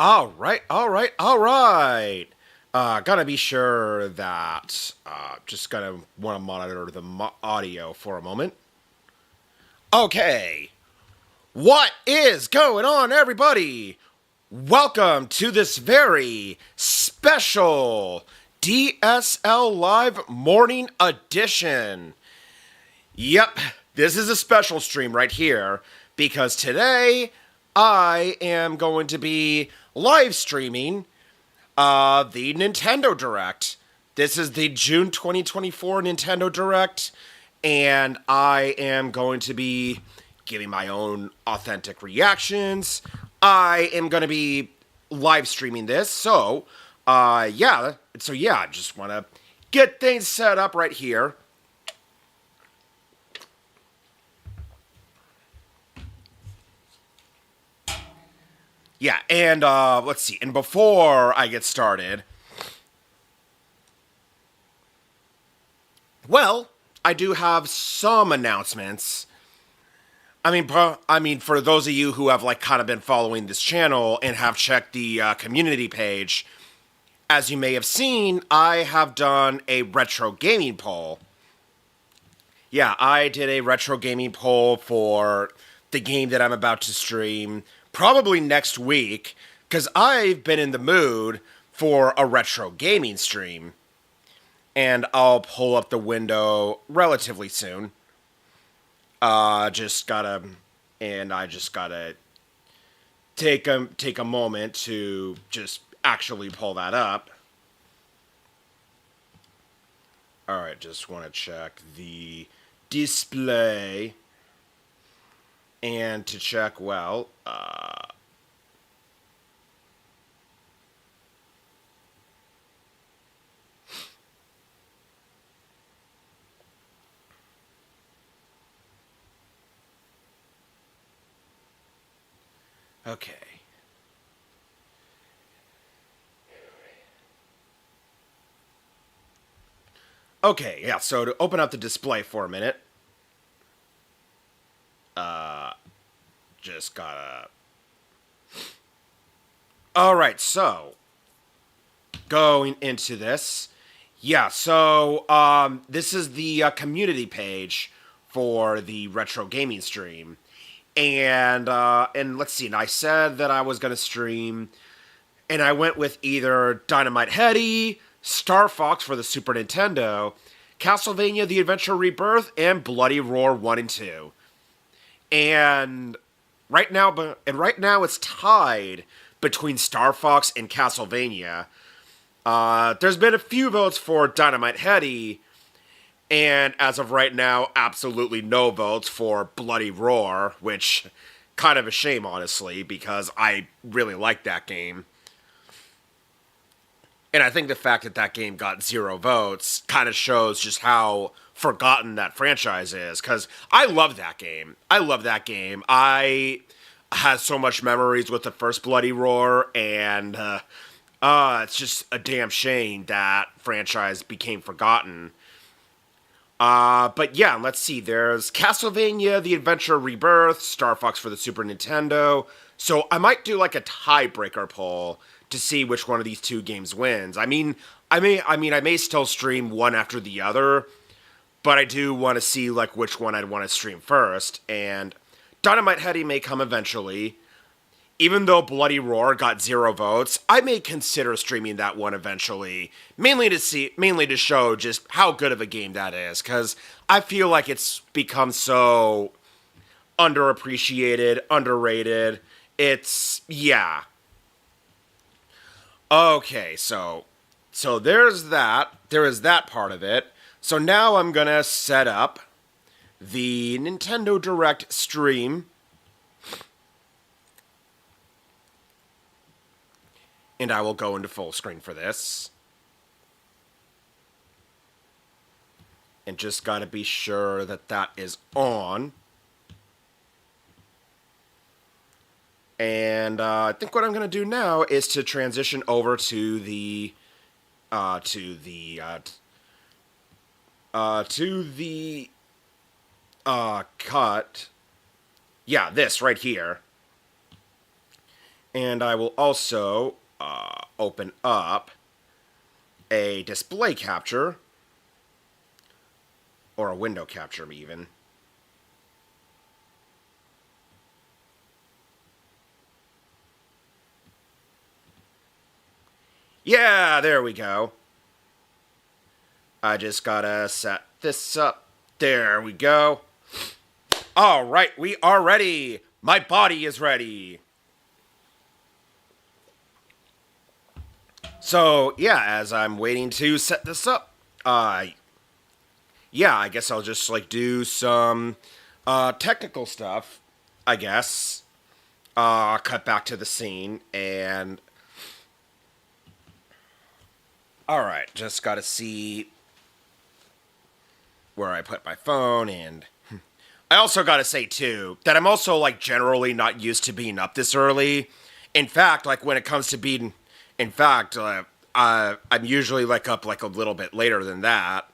All right. Gotta be sure that, just gonna want to monitor the audio for a moment. Okay. What is going on, everybody? Welcome to this very special DSL Live Morning Edition. Yep, this is a special stream right here because today I am going to be live streaming the Nintendo Direct. This is the June 2024 Nintendo Direct, and I am going to be giving my own authentic reactions. I am going to be live streaming this, so just want to get things set up right here. Yeah, and let's see. And before I get started, well, I do have some announcements. For those of you who have kind of been following this channel and have checked the community page, as you may have seen, I have done a retro gaming poll. Yeah, I did a retro gaming poll for the game that I'm about to stream probably next week, because I've been in the mood for a retro gaming stream. And I'll pull up the window relatively soon. I just gotta take a moment to just actually pull that up. Alright, just want to check the display. And to check, okay. Okay, yeah, so to open up the display for a minute, just gotta... Alright, so, going into this, this is the community page for the retro gaming stream. And let's see, and I said that I was going to stream, and I went with either Dynamite Headdy, Star Fox for the Super Nintendo, Castlevania The Adventure Rebirth, and Bloody Roar 1 and 2. And right now it's tied between Star Fox and Castlevania. There's been a few votes for Dynamite Headdy, and as of right now, absolutely no votes for Bloody Roar, which kind of a shame, honestly, because I really like that game. And I think the fact that that game got 0 votes kind of shows just how forgotten that franchise is, because I love that game. I had so much memories with the first Bloody Roar, and it's just a damn shame that franchise became forgotten. But yeah, let's see. There's Castlevania, The Adventure Rebirth, Star Fox for the Super Nintendo. So I might do like a tiebreaker poll to see which one of these two games wins. I may still stream one after the other, but I do want to see like which one I'd want to stream first. And Dynamite Headdy may come eventually. Even though Bloody Roar got 0 votes, I may consider streaming that one eventually, mainly to show just how good of a game that is, because I feel like it's become so underappreciated, underrated. Yeah. Okay, so there's that. There is that part of it. So now I'm gonna set up the Nintendo Direct stream. And I will go into full screen for this. And just gotta be sure that that is on. And I think what I'm gonna do now is to transition over to the cut. Yeah, this right here. And I will also open up a display capture, or a window capture even. Yeah, there we go. I just gotta set this up. There we go. All right, we are ready. My body is ready. So, yeah, as I'm waiting to set this up, yeah, I guess I'll just like do some technical stuff, I guess. Cut back to the scene and all right, just got to see where I put my phone, and I also got to say too that I'm also like generally not used to being up this early. In fact, like when it comes to being, in fact, I'm usually like up like a little bit later than that.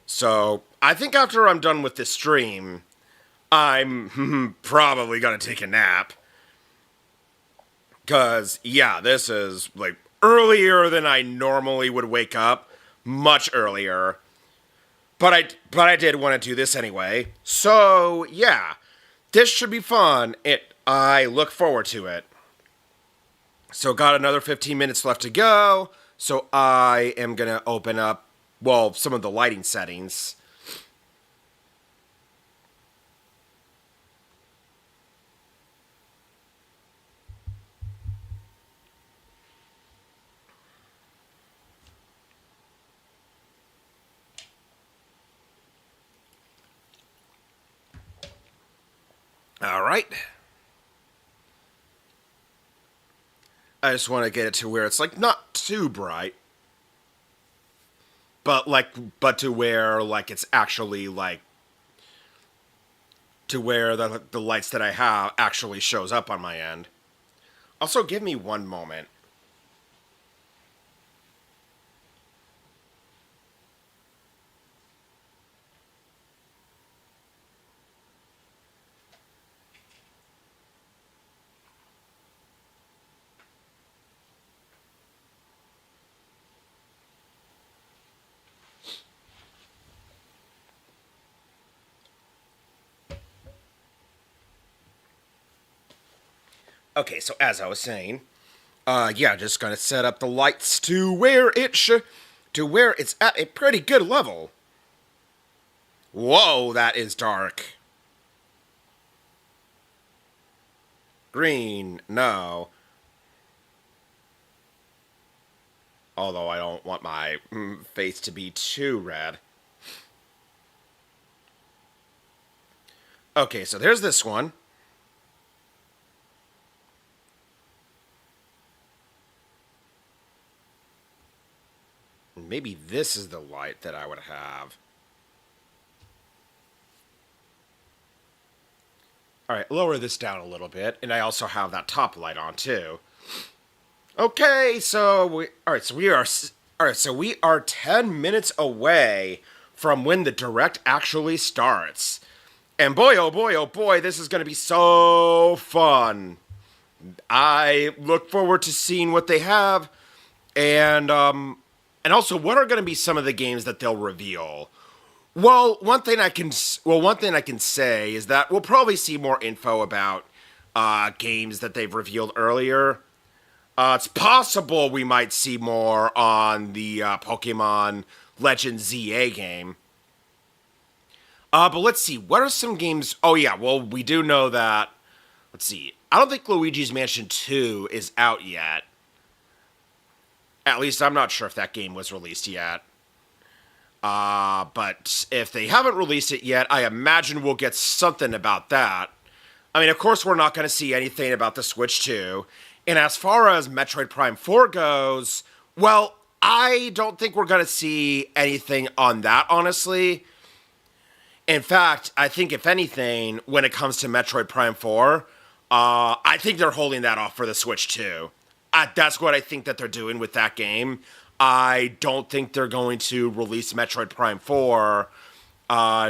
So I think after I'm done with this stream, I'm probably gonna take a nap. Cause yeah, this is like earlier than I normally would wake up, much earlier. But I did want to do this anyway. So yeah, this should be fun. I look forward to it. So got another 15 minutes left to go. So I am gonna open up some of the lighting settings. All right. I just want to get it to where it's like not too bright, but to where like it's actually like to where the lights that I have actually shows up on my end. Also, give me one moment. Okay, so as I was saying, yeah, just gonna set up the lights to where it's at a pretty good level. Whoa, that is dark. Green, no. Although I don't want my face to be too red. Okay, so there's this one. Maybe this is the light that I would have. Alright, lower this down a little bit, and I also have that top light on too. Okay, so we are 10 minutes away from when the direct actually starts. And boy, oh boy, oh boy, this is going to be so fun. I look forward to seeing what they have, and also what are going to be some of the games that they'll reveal. One thing I can say is that we'll probably see more info about games that they've revealed earlier. It's possible we might see more on the Pokemon Legend ZA game. But let's see, what are some games? Oh yeah, well we do know that. Let's see. I don't think Luigi's Mansion 2 is out yet. At least I'm not sure if that game was released yet. But if they haven't released it yet, I imagine we'll get something about that. I mean, of course, we're not going to see anything about the Switch 2. And as far as Metroid Prime 4 goes, well, I don't think we're going to see anything on that, honestly. In fact, I think if anything, when it comes to Metroid Prime 4, I think they're holding that off for the Switch 2. That's what I think that they're doing with that game. I don't think they're going to release Metroid Prime 4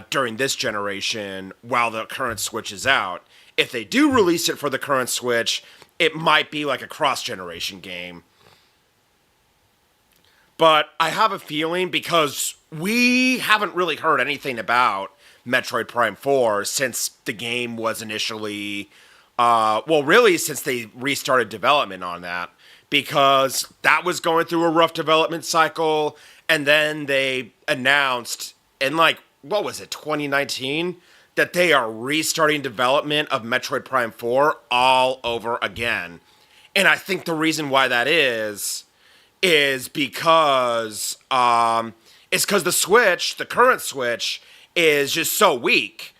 during this generation while the current Switch is out. If they do release it for the current Switch, it might be like a cross-generation game. But I have a feeling, because we haven't really heard anything about Metroid Prime 4 since the game was initially, really since they restarted development on that, because that was going through a rough development cycle, and then they announced in, like, what was it, 2019, that they are restarting development of Metroid Prime 4 all over again. And I think the reason why that is because the Switch, the current Switch, is just so weak.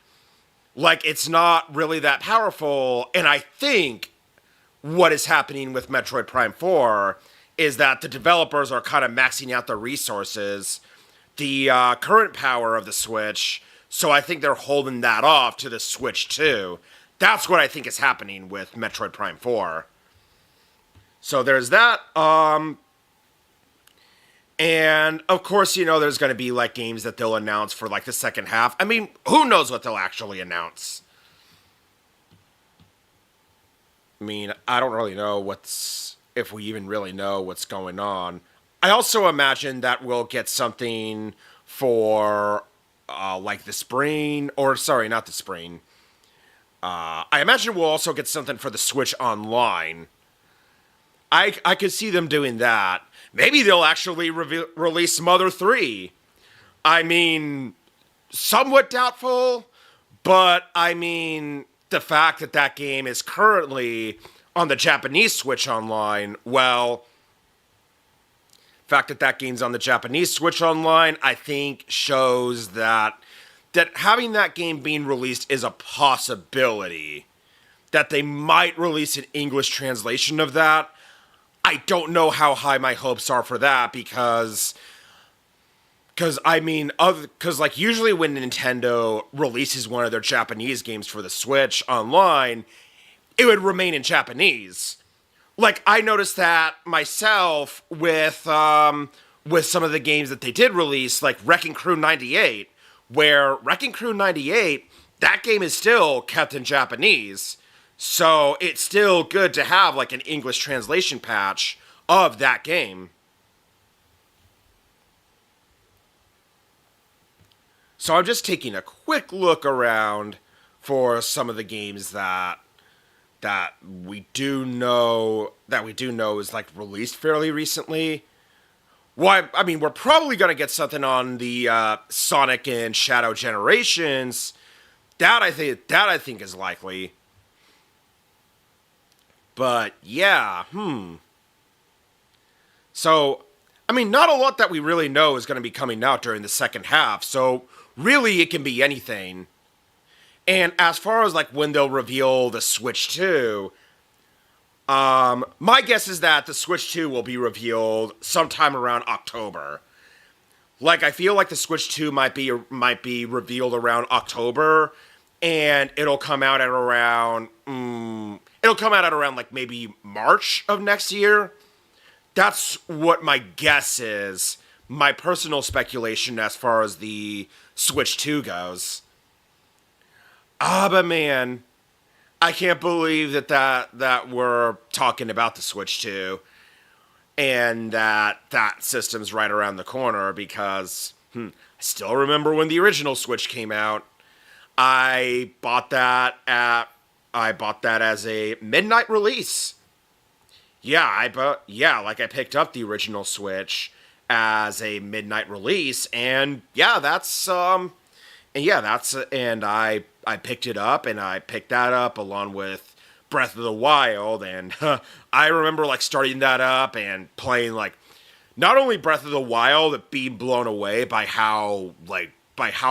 Like, it's not really that powerful. And I think what is happening with Metroid Prime 4 is that the developers are kind of maxing out their resources, the current power of the Switch. So I think they're holding that off to the Switch 2. That's what I think is happening with Metroid Prime 4. So there's that. And, of course, there's going to be, like, games that they'll announce for, like, the second half. I mean, who knows what they'll actually announce? I mean, I don't really know if we even really know what's going on. I also imagine that we'll get something for, like, the spring, or, sorry, not the spring. I imagine we'll also get something for the Switch Online. I could see them doing that. Maybe they'll actually release Mother 3. I mean, somewhat doubtful, but I mean, the fact that that game is currently on the Japanese Switch Online, well, the fact that that game's on the Japanese Switch Online, I think shows that having that game being released is a possibility. That they might release an English translation of that. I don't know how high my hopes are for that, because like, usually when Nintendo releases one of their Japanese games for the Switch Online, it would remain in Japanese. Like, I noticed that myself with some of the games that they did release, like Wrecking Crew 98, where Wrecking Crew 98, that game is still kept in Japanese. So it's still good to have, like, an English translation patch of that game. So I'm just taking a quick look around for some of the games that we do know is, like, released fairly recently. Well, I mean, we're probably going to get something on the Sonic and Shadow Generations. That I think is likely. But, yeah, So, I mean, not a lot that we really know is going to be coming out during the second half, so really it can be anything. And as far as, like, when they'll reveal the Switch 2, my guess is that the Switch 2 will be revealed sometime around October. Like, I feel like the Switch 2 might be revealed around October, and it'll come out at around, like, maybe March of next year. That's what my guess is. My personal speculation as far as the Switch 2 goes. But man, I can't believe that we're talking about the Switch 2. And that system's right around the corner, because I still remember when the original Switch came out. I bought that as a midnight release. I picked up the original Switch as a midnight release, and I picked it up, and I picked that up along with Breath of the Wild, and I remember, like, starting that up and playing, like, not only Breath of the Wild, but being blown away by how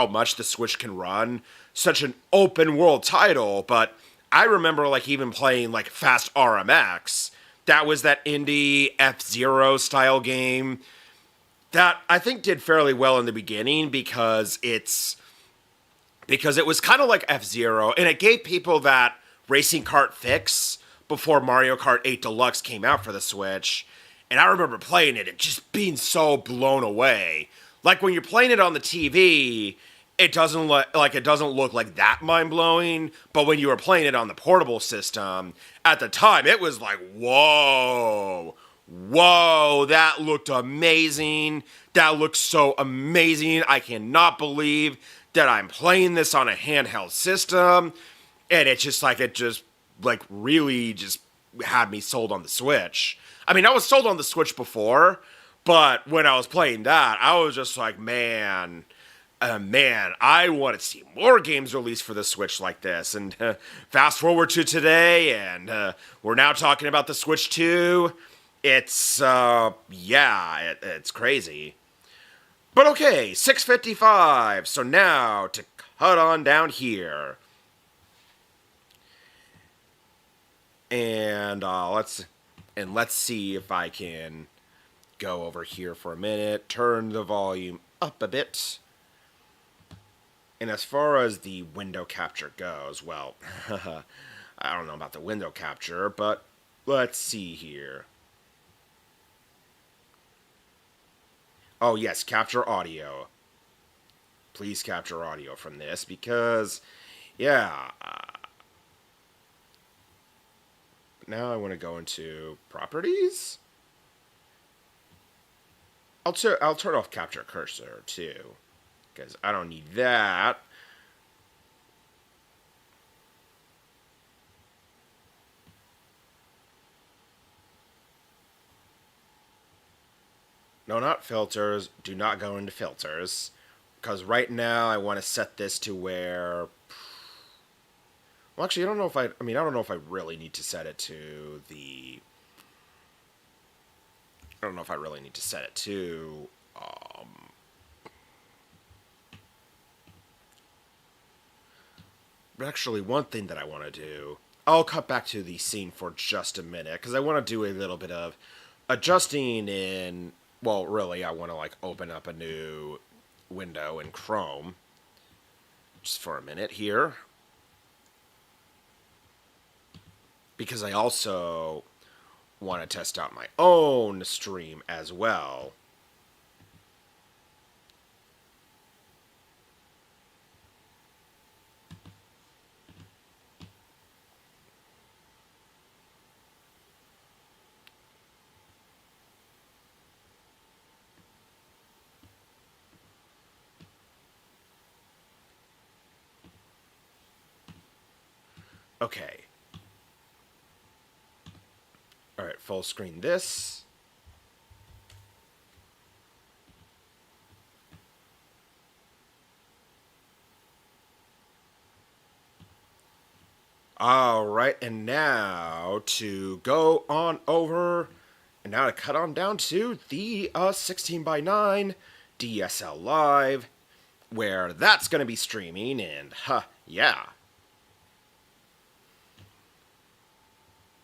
much the Switch can run such an open world title. But I remember, like, even playing, like, Fast RMX. That was that indie F-Zero style game that I think did fairly well in the beginning, because it was kind of like F-Zero, and it gave people that racing kart fix before Mario Kart 8 Deluxe came out for the Switch. And I remember playing it and just being so blown away. Like, when you're playing it on the TV, it doesn't look like that mind blowing. But when you were playing it on the portable system at the time, it was like, whoa, whoa, that looked amazing. That looks so amazing. I cannot believe that I'm playing this on a handheld system. And it just like really just had me sold on the Switch. I mean, I was sold on the Switch before, but when I was playing that, I was just like, man, I want to see more games released for the Switch like this. And fast forward to today, and we're now talking about the Switch 2. It's, it's crazy. But okay, 6:55. So now to cut on down here. And let's see if I can go over here for a minute, turn the volume up a bit. And as far as the window capture goes, well, I don't know about the window capture, but let's see here. Oh yes, capture audio. Please capture audio from this because, yeah. Now I want to go into properties. I'll turn off capture cursor too, because I don't need that. No, not filters. Do not go into filters, because right now I want to set this to where. Well, actually, I don't know if I don't know if I really need to set it to the. I don't know if I really need to set it to. But actually, one thing that I want to do, I'll cut back to the scene for just a minute because I want to do a little bit of adjusting in. Well, really, I want to like open up a new window in Chrome. Just for a minute here. Because I also want to test out my own stream as well. Okay. Alright, full screen this. Alright, and now to go on over, and now to cut on down to the 16:9 DSL Live, where that's going to be streaming, and yeah.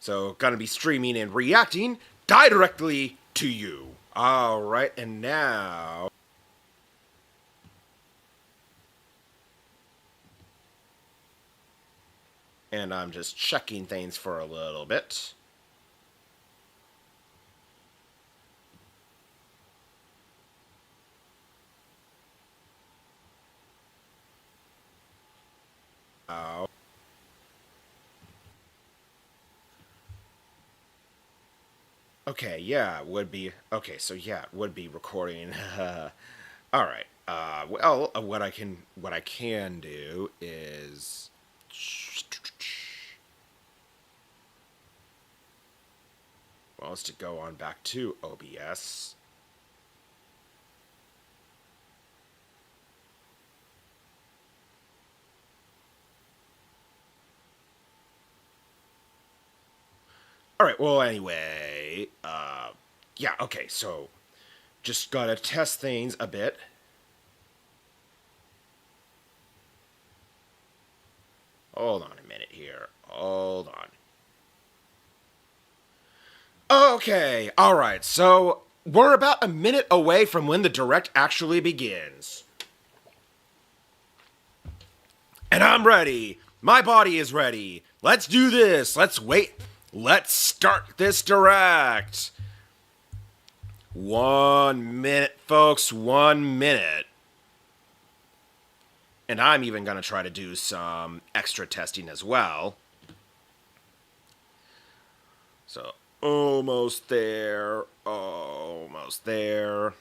So, gonna be streaming and reacting directly to you. Alright, and now. And I'm just checking things for a little bit. Okay, yeah, would be okay. So yeah, would be recording. All right. Well, what I can do is. Well, is to go on back to OBS. All right, well, anyway, yeah, okay, so just gotta test things a bit. Hold on a minute here. Hold on. Okay, all right, so we're about a minute away from when the direct actually begins. And I'm ready. My body is ready. Let's do this. Let's wait. Let's start this direct. 1 minute, folks. 1 minute. And I'm even going to try to do some extra testing as well. So, almost there. Almost there.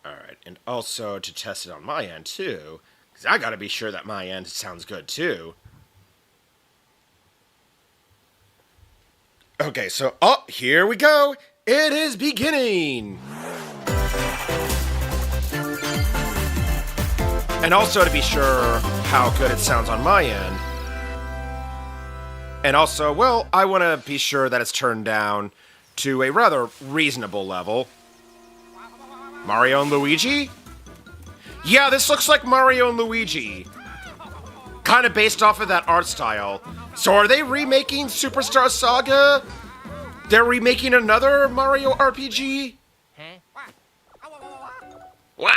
Alright, and also to test it on my end too, because I gotta be sure that my end sounds good too. Okay, so, oh, here we go! It is beginning! And also to be sure how good it sounds on my end. And also, well, I want to be sure that it's turned down to a rather reasonable level. Mario and Luigi? Yeah, this looks like Mario and Luigi. Kind of based off of that art style. So are they remaking Superstar Saga? They're remaking another Mario RPG? Wah!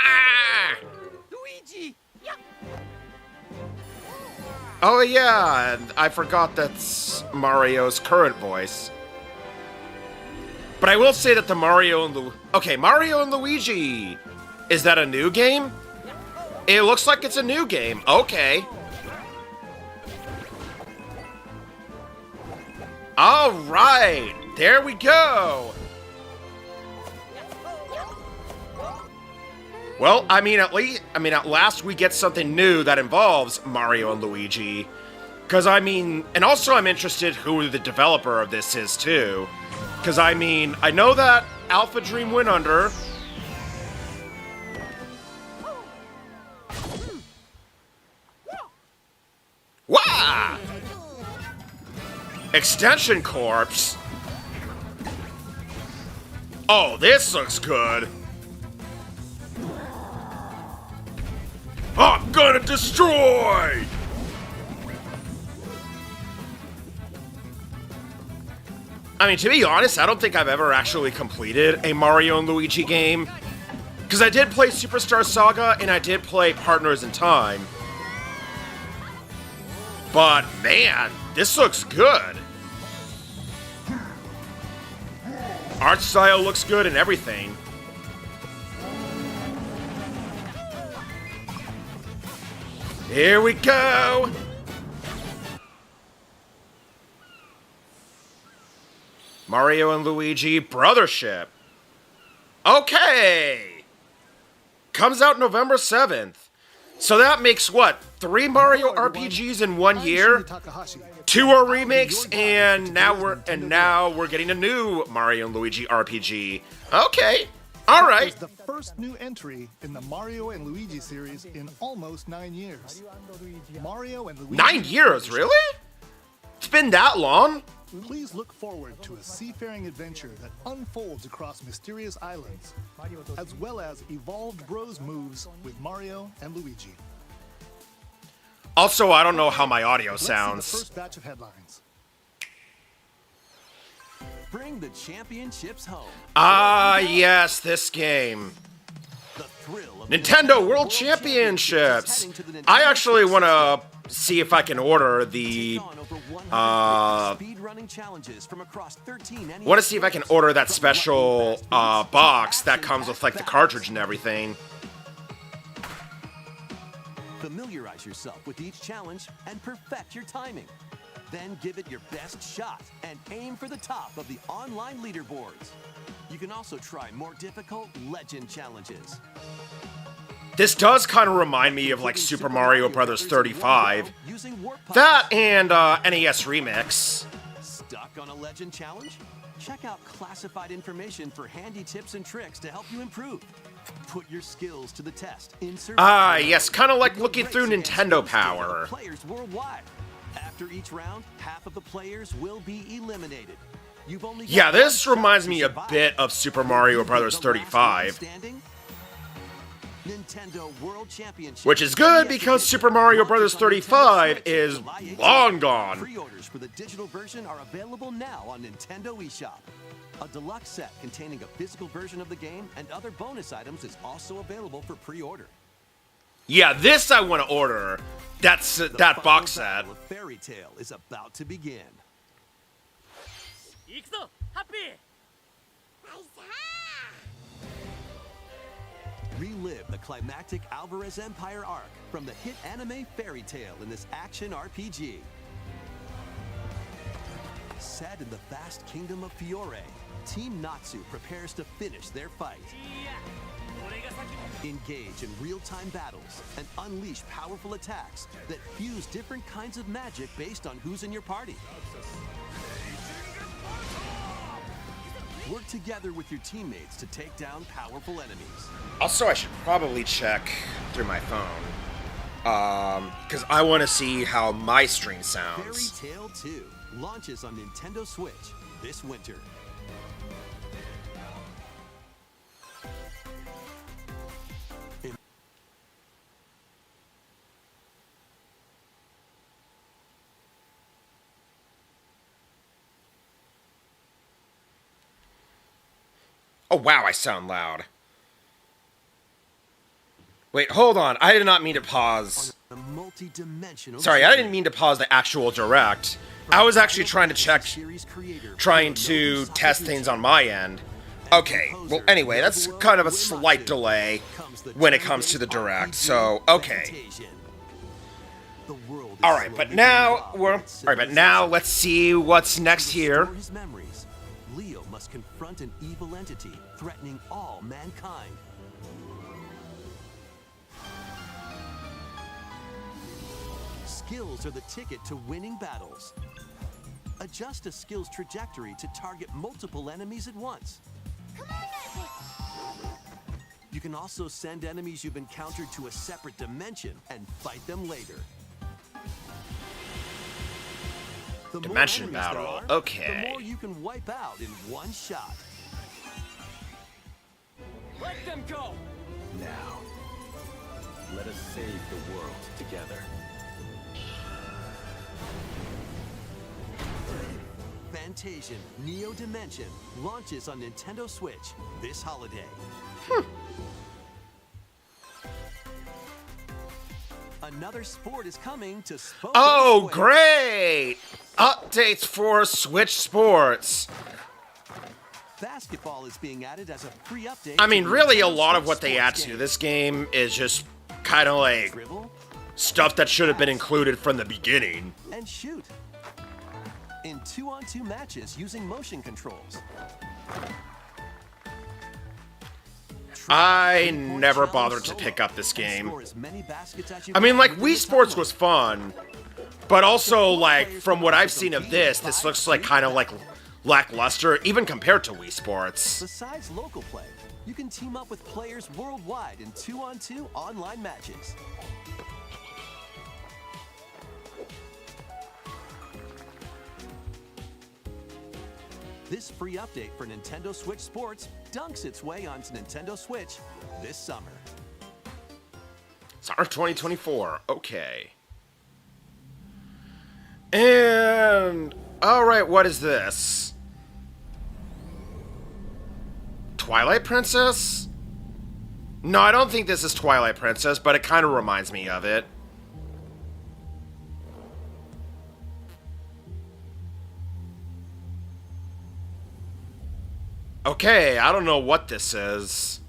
Luigi! Oh yeah, and I forgot that's Mario's current voice. But I will say that the Mario and Luigi! Is that a new game? It looks like it's a new game. Okay. Alright, there we go! Well, at last we get something new that involves Mario and Luigi. Because, and also I'm interested who the developer of this is, too. Because, I know that Alpha Dream went under. Wah! Extension Corps? Oh, this looks good. I'm gonna destroy! To be honest, I don't think I've ever actually completed a Mario and Luigi game. Because I did play Superstar Saga, and I did play Partners in Time. But, man, this looks good. Art style looks good and everything. Here we go! Mario and Luigi Brothership. Okay! Comes out November 7th. So that makes what? 3 Mario RPGs in 1 year? 2 are remakes, and now we're getting a new Mario and Luigi RPG. Okay. All right. It's the first new entry in the Mario and Luigi series in almost 9 years. Mario and Luigi. 9 years, really? It's been that long? Please look forward to a seafaring adventure that unfolds across mysterious islands, as well as evolved Bros moves with Mario and Luigi. Also, I don't know how my audio Let's sounds. see the first batch of headlines. Bring the championships home. Ah, yes, this game. The thrill of Nintendo World Championships. I actually want to see if I can order the speedrunning challenges from across 13 want to see if I can order that special box that comes with like the cartridge and everything. Familiarize yourself with each challenge and perfect your timing. Then give it your best shot and aim for the top of the online leaderboards. You can also try more difficult legend challenges. This does kind of remind me of like Super Mario Bros. 35. That and NES Remix. Stuck on a legend challenge? Check out classified information for handy tips and tricks to help you improve. Put your skills to the test. Ah, yes, kind of like looking through Nintendo Power. Players worldwide. After each round, half of the players will be eliminated. You've only Yeah, this reminds me a bit of Super Mario Bros. 35. Nintendo World Championship. Which is good because Super Mario Bros. 35 is long gone. Pre-orders for the digital version are available now on Nintendo eShop. A deluxe set containing a physical version of the game and other bonus items is also available for pre-order. Yeah, this I want to order. That's that Final box set. battle of Fairy Tale is about to begin. Relive the climactic Alvarez Empire arc from the hit anime Fairy Tale in this action RPG. Set in the vast kingdom of Fiore, Team Natsu prepares to finish their fight. Engage in real-time battles and unleash powerful attacks that fuse different kinds of magic based on who's in your party. Work together with your teammates to take down powerful enemies. Also, I should probably check through my phone. Because I want to see how my stream sounds. Fairy Tale 2 launches on Nintendo Switch this winter. Oh, wow, I sound loud. Wait, hold on. I did not mean to pause. A multi-dimensional Sorry, I didn't journey. mean to pause the actual direct. I was actually trying to check, Series creator trying Hironobu to test Sakaguchi things on my end. Okay, well, anyway, that's kind of a slight delay when it comes to the direct, so, okay. Alright, but now, let's see what's next here. Restore his memories, Leo must confront an evil entity threatening all mankind. Skills are the ticket to winning battles. Adjust a skill's trajectory to target multiple enemies at once. You can also send enemies you've encountered to a separate dimension and fight them later. The more Dimension enemies there battle, are, okay. The more you can wipe out in one shot. Let them go! Now, let us save the world together. Fantasian Neo Dimension launches on Nintendo Switch this holiday. Another sport is coming to Spoko Oh, Switch. great! Updates for Switch Sports. Basketball is being added as a free update. I mean, to really, a Nintendo lot of Switch what they sports add to games. this game is just kind of like Dribble stuff that should have been included from the beginning. and shoot. In 2-on-2 matches using motion controls. I Three-point never challenge bothered to solo pick up this and game. score as many baskets as you I mean, can like, within Wii the Sports time was limit. fun, but also, like, from what I've seen of this looks like kind of like lackluster, even compared to Wii Sports. Besides local play, you can team up with players worldwide in 2-on-2 online matches. This free update for Nintendo Switch Sports dunks its way onto Nintendo Switch this summer. Summer 2024, okay. And, alright, what is this? Twilight Princess? No, I don't think this is Twilight Princess, but it kind of reminds me of it. Okay, I don't know what this is.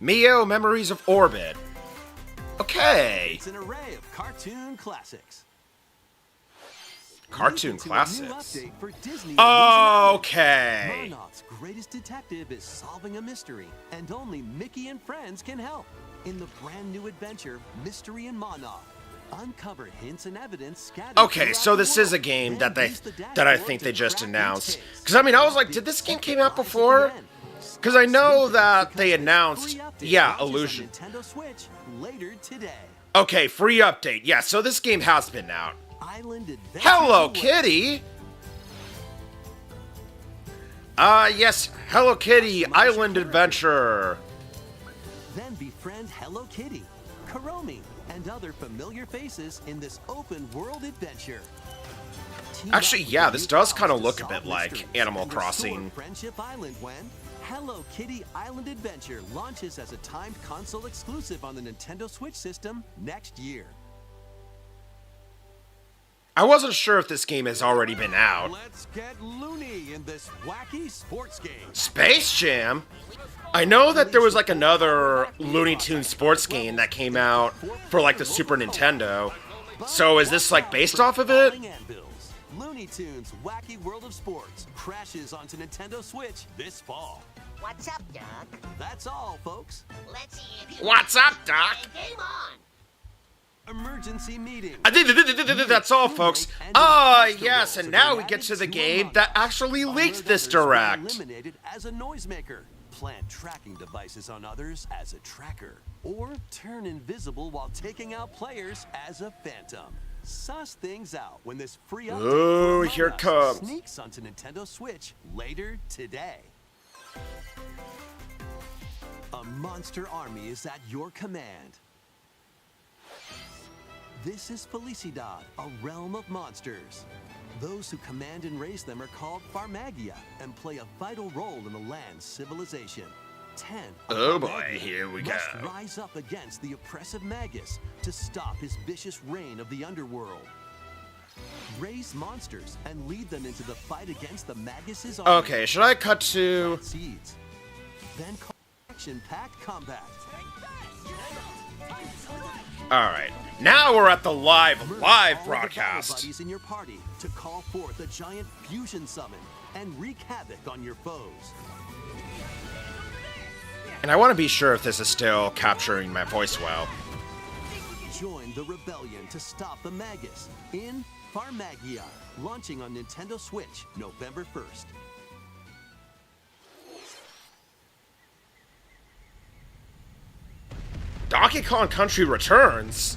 Mio Memories of Orbit. Okay. It's an array of cartoon classics. Cartoon Leap into a classics. new update for Disney Illusion Okay. Monarch's greatest detective is solving a mystery, and only Mickey and friends can help. In the brand new adventure, Mystery in Monarch, uncover hints and evidence scattered Okay, throughout so the this is a world, game then that use the I dashboard think to they just crack each announced. case. Because I mean, I was like, The did this game secret came out lies at the before? end. Because I know Stop that because they of the announced, free update yeah, launches on Illusion. Nintendo Switch later today. Okay, free update. Yeah, so this game has been out. Island Adventures Hello Away. Kitty. Yes, Hello Kitty Island Adventure. Then befriend Hello Kitty, Kuromi, and other familiar faces in this open world adventure. Team Actually, up yeah, with this new does pals kinda to look a solve bit like mysteries Animal and restore Crossing. Friendship Island when Hello Kitty Island Adventure launches as a timed console exclusive on the Nintendo Switch system next year. I wasn't sure if this game has already been out. Let's get loony in this wacky sports game. Space Jam? I know that there was like another Looney Tunes sports game that came out for like the Super Nintendo. So is this like based off of it? Falling Anvils. Looney Tunes Wacky World of Sports crashes onto Nintendo Switch this fall. What's up, Doc? That's all, folks. Let's see if you What's up, Doc? game on. Emergency meeting. That's all, folks. Yes, and now we get to the game that actually leaked this direct. Eliminated as a noisemaker. Plant tracking devices on others as a tracker. Or turn invisible while taking out players as a phantom. Suss things out when this free update Ooh, for here Among it Us comes. sneaks onto Nintendo Switch later today. A monster army is at your command. This is Felicidad, a realm of monsters. Those who command and raise them are called Farmagia and play a vital role in the land's civilization. 10 of Oh boy, Farmagia here we must go. rise up against the oppressive Magus to stop his vicious reign of the underworld. Raise monsters and lead them into the fight against the Magus' army. Okay, should I cut to... Plant seeds. Then call action-packed combat. Alright, now we're at the live Merge all the battle broadcast. buddies in your party to call forth a giant fusion summon and wreak havoc on your foes. And I want to be sure if this is still capturing my voice well. Join the rebellion to stop the Magus in Farmagia, launching on Nintendo Switch November 1st. Donkey Kong Country Returns?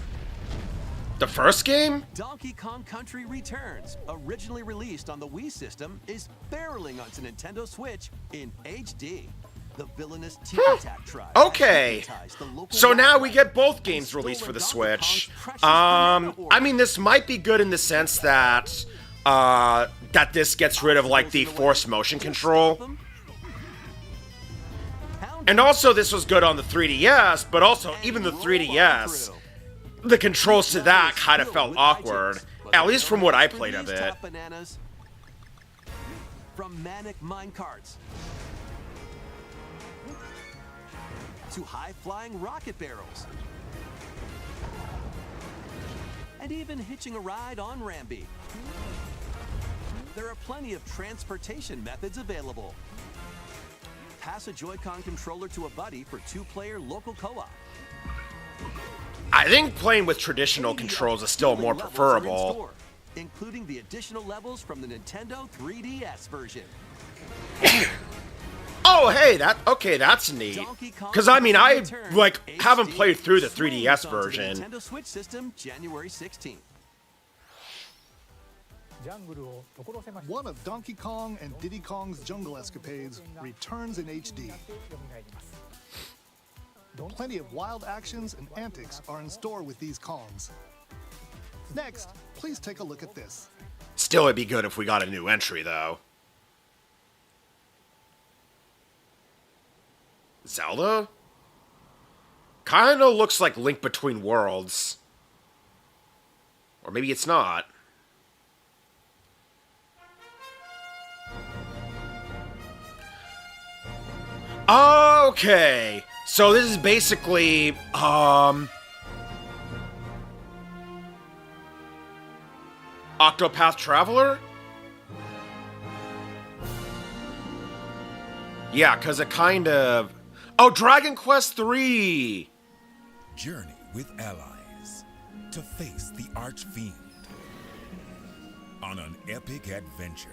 The first game? Donkey Kong Country Returns, originally released on the Wii system, is barreling onto Nintendo Switch in HD. The villainous Tiki Tak tribe. Okay. hypnotized the local So now we wildlife get both and games released for the stolen Donkey Switch. Kong's precious banana orb. I mean, this might be good in the sense that that this gets rid of like the forced motion control. And also this was good on the 3DS, but also even the 3DS, the controls to that kind of felt awkward, at least from what I played of it. Bananas from Manic Minecarts to high-flying rocket barrels, and even hitching a ride on Rambi. There are plenty of transportation methods available. Pass a Joy-Con controller to a buddy for 2-player local co-op. I think playing with traditional 80 controls is still more levels are in preferable. store, including the additional levels from the Nintendo 3DS version. Oh, hey, that's neat. Donkey Kong Because I mean, I Returns like haven't HD played through the streams 3DS onto the version. Nintendo Switch system January 16th. One of Donkey Kong and Diddy Kong's jungle escapades returns in HD. Plenty of wild actions and antics are in store with these Kongs. Next, please take a look at this. Still, it'd be good if we got a new entry, though. Zelda? Kinda looks like Link Between Worlds. Or maybe it's not. Okay. So this is basically, Octopath Traveler? Yeah, because it kind of... Oh, Dragon Quest III! Journey with allies to face the Archfiend on an epic adventure.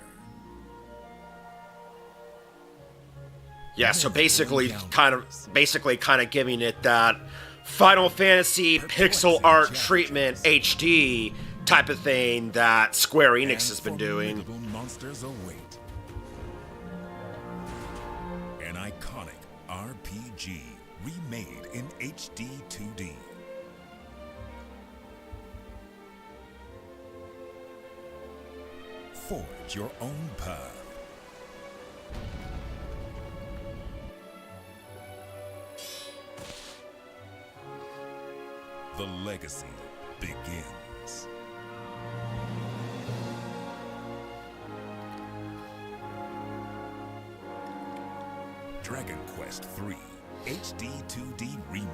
Yeah, so basically kind of giving it that Final Fantasy pixel art treatment HD type of thing that Square Enix has been doing. Formidable monsters await. An iconic RPG remade in HD 2D. Forge your own path. The legacy begins. Dragon Quest III HD 2D Remake.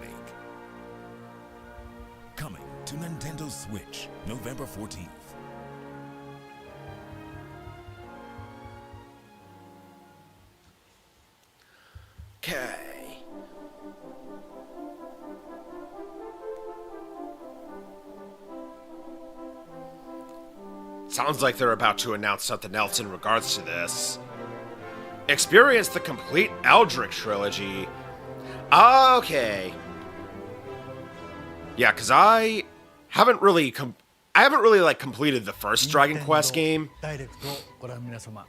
Coming to Nintendo Switch, November 14th. Okay. Sounds like they're about to announce something else in regards to this. Experience the complete Eldritch trilogy. Okay. Yeah, because I haven't really completed the first Dragon Quest game. ダイレクトをご覧の皆様、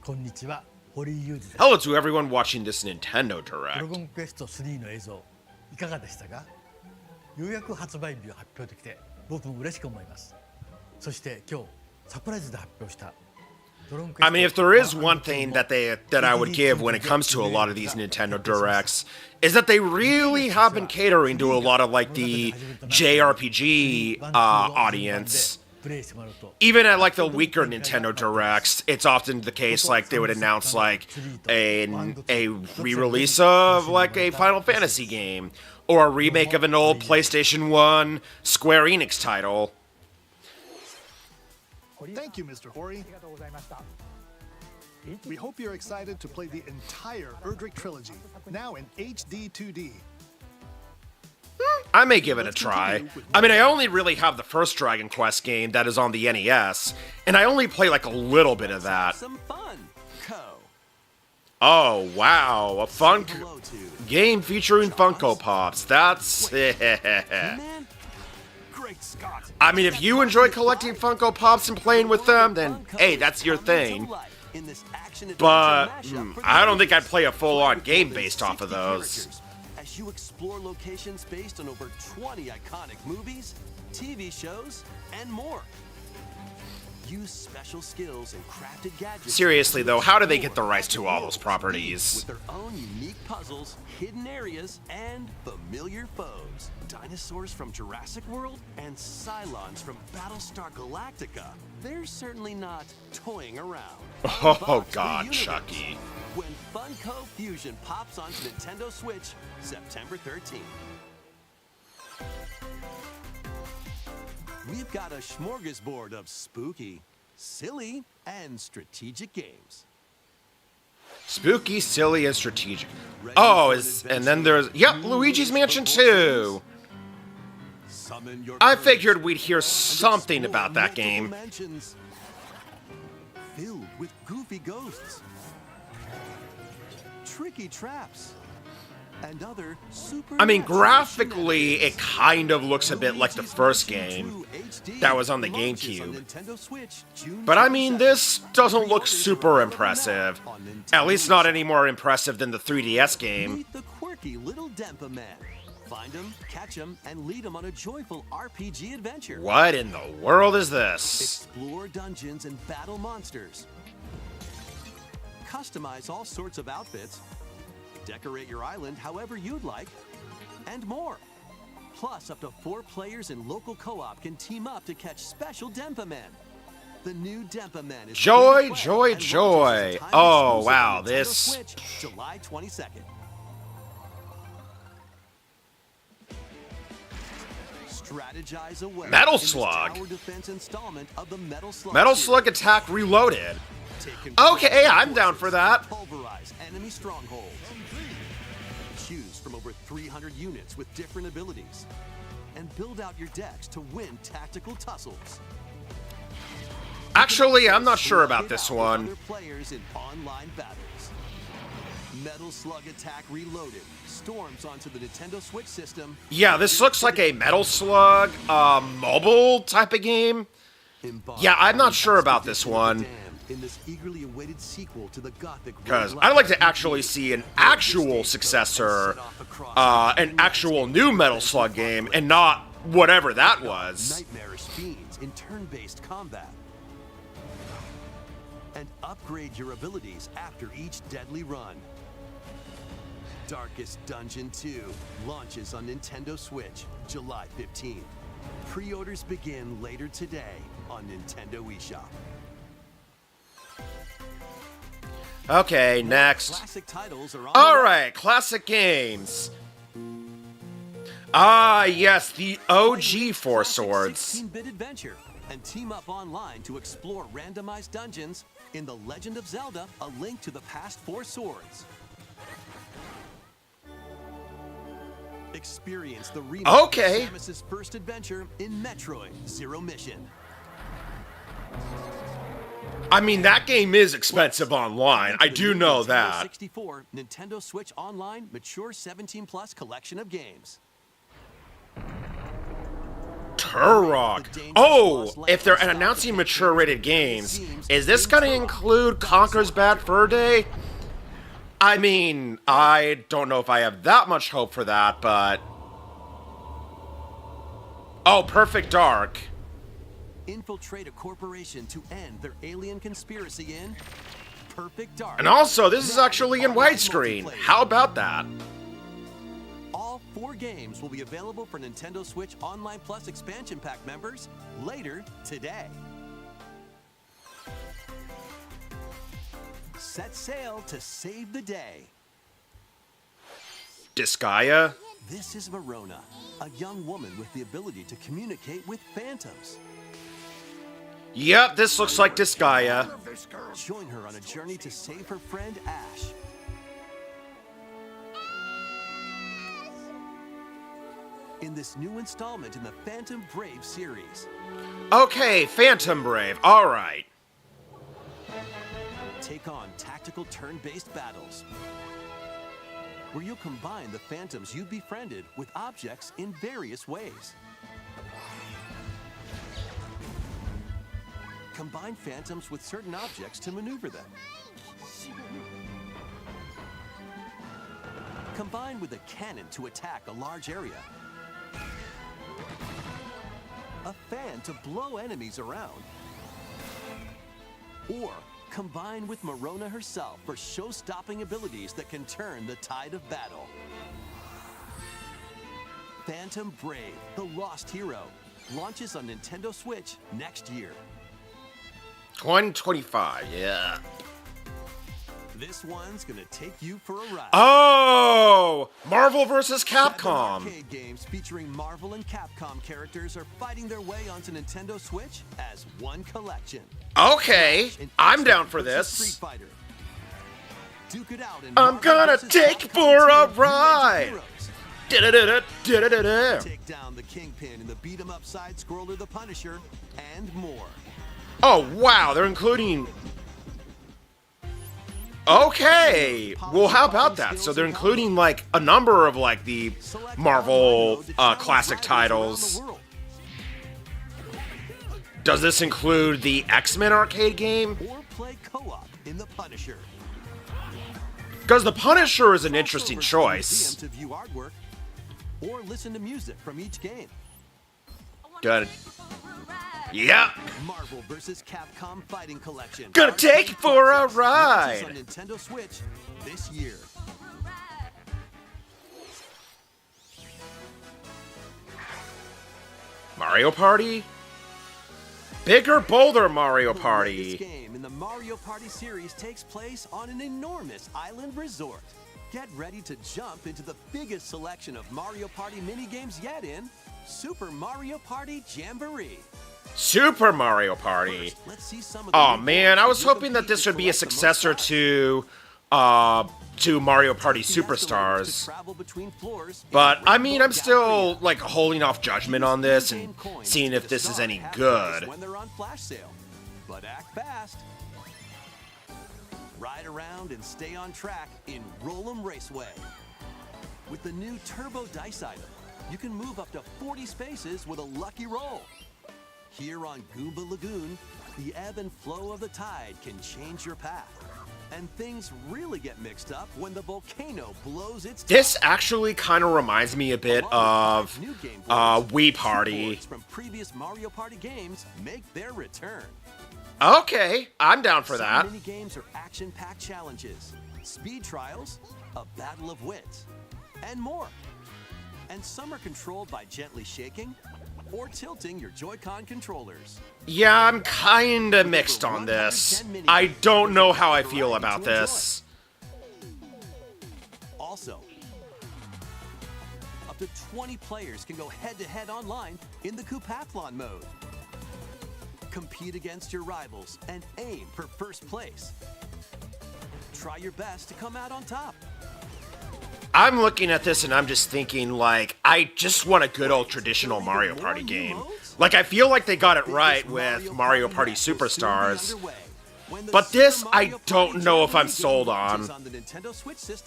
こんにちは、堀井雄二です。 Hello to everyone watching this Nintendo ドラ Direct. ゴンクエスト3の映像、いかがでしたか？ようやく発売日を発表できて、僕も嬉しく思います。そして今日サプライズで発表した I mean, if there is one thing that I would give when it comes to a lot of these Nintendo Directs, is that they really have been catering to a lot of like the JRPG audience. Even at like the weaker Nintendo Directs, it's often the case like they would announce like a re-release of like a Final Fantasy game or a remake of an old PlayStation 1 Square Enix title. Thank you, Mr. Hori. We hope you're excited to play the entire Erdrick trilogy, now in HD 2D. I may give it a try. I mean, I only really have the first Dragon Quest game that is on the NES, and I only play like a little bit of that. Some fun. Co. Oh, wow. A fun Hello to game featuring Funko Pops. That's... man. Great Scott. I mean, if you enjoy collecting Funko Pops and playing with them, then, hey, that's your thing. But I don't think I'd play a full-on game based off of those. As you explore locations based on over 20 iconic movies, TV shows, and more. Use special skills and crafted gadgets. Seriously, though, how do they get the rights to all those properties? With their own unique puzzles, hidden areas, and familiar foes. Dinosaurs from Jurassic World and Cylons from Battlestar Galactica. They're certainly not toying around. Oh, Unbox the God, universe Chucky. When Funko Fusion pops onto Nintendo Switch, September 13th. We've got a smorgasbord of spooky, silly, and strategic games. Spooky, silly, and strategic. Oh, and then there's... Yep, Luigi's Mansion 2. Summon your I courage figured we'd hear and something explore about that multiple game. dimensions. Filled with goofy ghosts, tricky traps, and other super. I mean, graphically, it kind of looks a bit like the first game that was on the GameCube. But I mean, this doesn't look super impressive. At least not any more impressive than the 3DS game. Meet the quirky little Denpa Man. Find him, catch him, and lead him on a joyful RPG adventure. What in the world is this? Explore dungeons and battle monsters. Customize all sorts of outfits. Decorate your island however you'd like. And more. Plus, up to 4 players in local co-op can team up to catch special Denpa Men. The new Denpa Men is Joy, free to play joy, and joy. launches as a time Oh, exclusive wow, Nintendo this- Switch, July 22nd. Strategize away Metal in this Slug. tower defense installment of the Metal Slug Metal series. Slug Attack Reloaded. Take control Okay, of I'm the down for forces, that. Pulverize enemy strongholds. Choose from over 300 units with different abilities. And build out your decks to win tactical tussles. Actually, I'm not sure Slug about it this out with one. other players in online battles. Metal Slug Attack Reloaded storms onto the Nintendo Switch system. Yeah, this looks like a Metal Slug mobile type of game. Embark Yeah, I'm not on sure an about this expedition of one. the damned in this eagerly awaited sequel to the Gothic Because roguelike I'd like to RPG. actually see an actual successor, an actual new Metal Slug game, and not whatever that was. Nightmarish fiends in turn-based combat. And upgrade your abilities after each deadly run. Darkest Dungeon 2 launches on Nintendo Switch July 15th. Pre-orders begin later today on Nintendo eShop. Okay, next. Classic titles are on All the way. right, classic games. Ah, yes, the OG Four Swords. 16-bit adventure and team up online to explore randomized dungeons in The Legend of Zelda: A Link to the Past Four Swords. Experience the remake Okay. of Samus's first adventure in Metroid Zero Mission. I mean, that game is expensive online. I The do new know Nintendo that. 64 Nintendo Switch Online Mature 17 Plus collection of games. Turok. Oh, if they're announcing mature rated games, is this going to include Conker's Bad Fur Day? I mean, I don't know if I have that much hope for that, but... Oh, Perfect Dark. Infiltrate a corporation to end their alien conspiracy in Perfect Dark. And also, this is Now actually in online widescreen. multiplayer. How about that? All 4 games will be available for Nintendo Switch Online Plus expansion pack members later today. Set sail to save the day. Disgaea? This is Verona, a young woman with the ability to communicate with phantoms. Yep, this looks like Disgaea. Join her on a journey to save her friend Ash. In this new installment in the Phantom Brave series, Okay, Phantom Brave. Alright. take on tactical turn-based battles, where you'll combine the phantoms you've befriended with objects in various ways. Combine phantoms with certain objects to maneuver them. Combine with a cannon to attack a large area. A fan to blow enemies around. Or combine with Marona herself for show-stopping abilities that can turn the tide of battle. Phantom Brave, the Lost Hero, launches on Nintendo Switch next year. 2025, yeah. This one's gonna take you for a ride. Oh! Marvel vs. Seven Capcom. arcade games featuring Marvel and Capcom characters are fighting their way onto Nintendo Switch as one collection. Okay, And I'm X-Men down for versus this. Street Fighter. Duke it out in I'm Marvel gonna vs. take Capcom for 2 a New Age of ride. Heroes. Da-da-da-da, da-da-da-da. Take down the Kingpin in the beat-em-up side-scroller The Punisher, and more. Oh, wow, they're including... Okay, well, how about that? So they're including, like, a number of, like, the Select Marvel online mode to challenge classic rivals around titles. the world. Does this include the X-Men arcade game? Or play co-op in The Punisher. Because the Punisher is an Also interesting visit the choice. museum to view artwork or listen to music from each game. Good. Yeah. Marvel vs. Capcom Fighting Collection. Gonna take Arcade for a classics ride. launches on Nintendo Switch this year. Mario Party? Bigger, bolder Mario The latest Party. game in the Mario Party series takes place on an enormous island resort. Get ready to jump into the biggest selection of Mario Party minigames yet in Super Mario Party Jamboree. Super Mario Party. First, let's see some of the Oh new man, boards I was you can hoping that compete this to would be a collect the most successor stars. to Mario Party Use the escalators Superstars. to travel between floors But in I mean, Rainbow I'm still Galleria. like holding off judgment on this and In-game coins seeing to if get a this is star any half good. price when they're on flash sale. But act fast. Ride around and stay on track in Roll'em Raceway. With the new Turbo Dice item, you can move up to 40 spaces with a lucky roll. Here on Goomba Lagoon, the ebb and flow of the tide can change your path. And things really get mixed up when the volcano blows its This actually kind of reminds me a bit of New game boards, Wii two Party. boards from previous Mario Party games make their return. Okay, I'm down for Some that. mini games are action-packed challenges, speed trials, a battle of wits, and more. And some are controlled by gently shaking or tilting your Joy-Con controllers. Yeah, I'm kinda mixed on this. I don't know how I feel about this. Also, up to 20 players can go head-to-head online in the Coupathlon mode. Compete against your rivals and aim for first place. Try your best to come out on top. I'm looking at this and I'm just thinking, like, I just want a good old traditional Mario Party game. Like, I feel like they got it right with Mario Party Superstars. But this, I don't know if I'm sold on.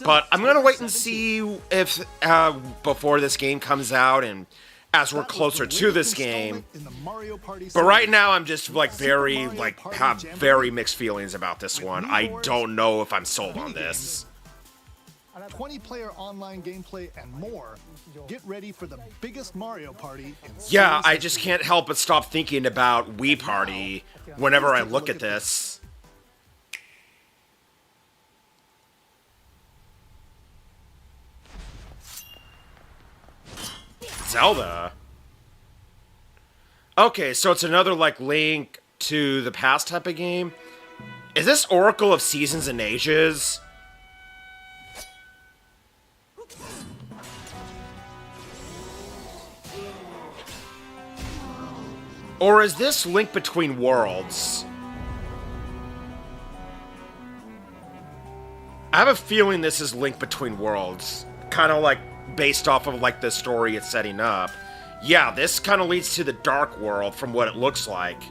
But I'm gonna wait and see if, before this game comes out and as we're closer to this game. But right now, I'm just, like, have very mixed feelings about this one. I don't know if I'm sold on this. 20-player online gameplay and more. Get ready for the biggest Mario Party in Yeah, series I just history. can't help but stop thinking about Wii Party whenever I look at this. Zelda? Okay, so it's another, like, Link to the Past type of game? Is this Oracle of Seasons and Ages? Or is this Link Between Worlds? I have a feeling this is Link Between Worlds. Kind of like based off of like the story it's setting up. Yeah, this kind of leads to the Dark World from what it looks like.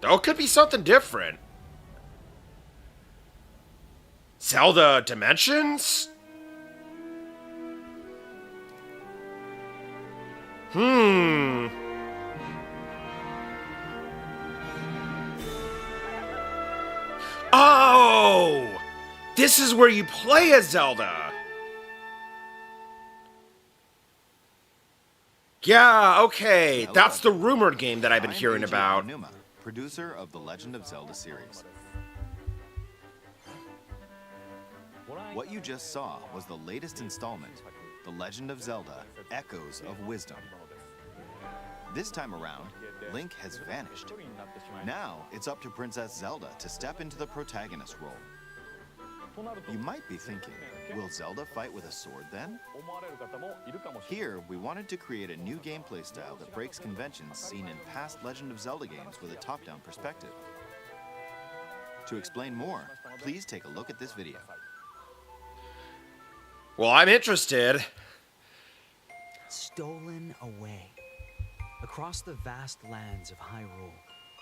Though it could be something different. Zelda Dimensions? Oh! This is where you play as Zelda! Yeah, okay. That's the rumored game that I've been I'm hearing Eiji about. Aonuma, producer of the Legend of Zelda series. What you just saw was the latest installment, The Legend of Zelda: Echoes of Wisdom. This time around, Link has vanished. Now, it's up to Princess Zelda to step into the protagonist role. You might be thinking, will Zelda fight with a sword then? Here, we wanted to create a new gameplay style that breaks conventions seen in past Legend of Zelda games with a top-down perspective. To explain more, please take a look at this video. Well, I'm interested. Stolen away. Across the vast lands of Hyrule,